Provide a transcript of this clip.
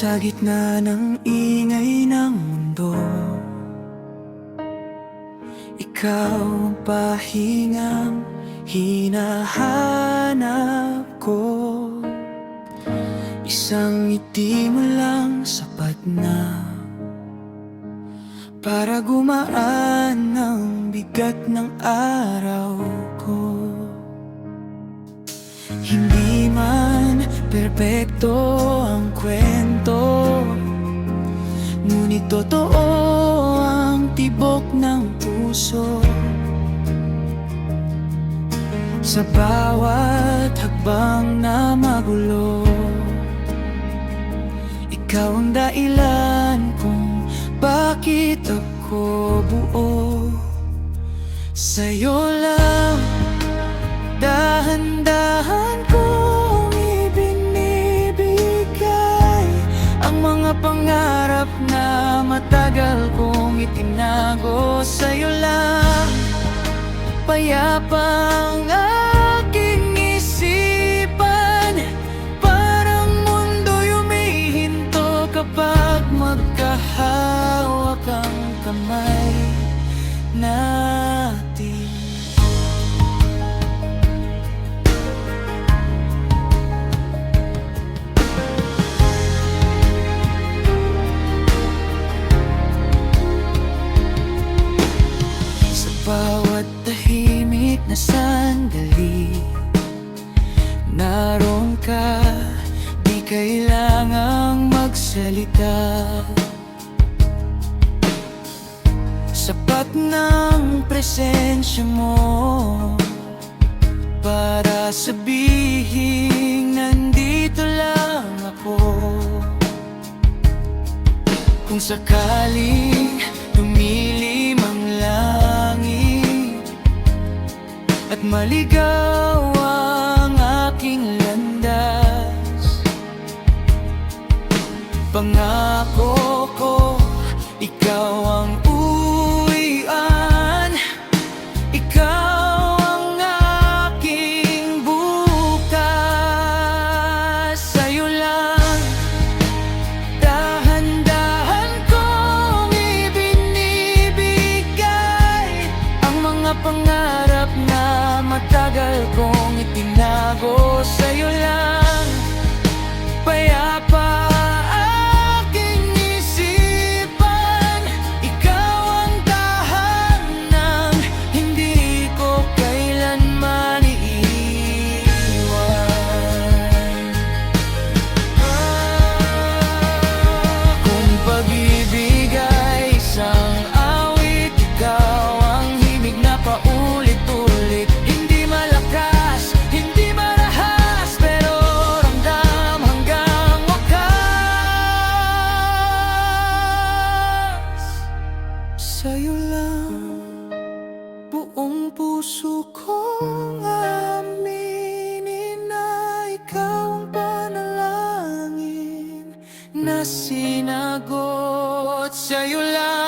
Sa gitna ng ingay ng mundo, ikaw ang pahingang hinahanap ko. Isang ngiti mo lang sapat na para gumaan ang bigat ng araw ko. Hindi man perpekto ang kwento, ngunit totoo ang tibok ng puso. Sa bawat hakbang na magulo, ikaw ang dahilan kung bakit ako buo. Sa'yo lang dahan-dahan kong ibinibigay ang mga pangarap na matagal kong itinago. Sa'yo lang payapang aking isipan, parang mundo'y humihinto kapag magkahawak ang kamay natin. Sa bawat tahimik na sandali, naroon ka, di kailangang magsalita. Sapat ng presensya mo para sabihin nandito lang ako. Kung sakaling lumilim ang langit at maligaw ang aking landas, pangako ko, ikaw ang uwian, ikaw ang aking bukas. Sa'yo lang dahan-dahan kong ibinibigay ang mga pangarap na matagal kong itinago. Sa'yo lang payapa aking isipan, ikaw ang tahanan, hindi ko kailanman iiwan. Kung pag-ibig ay isang awit, ikaw ang himig na paulit-ulit. Hindi malakas, hindi marahas, pero ramdam hanggang wakas. Sa'yo lang buong puso kong aminin na ikaw ang panalangin na sinagot. Sa'yo lang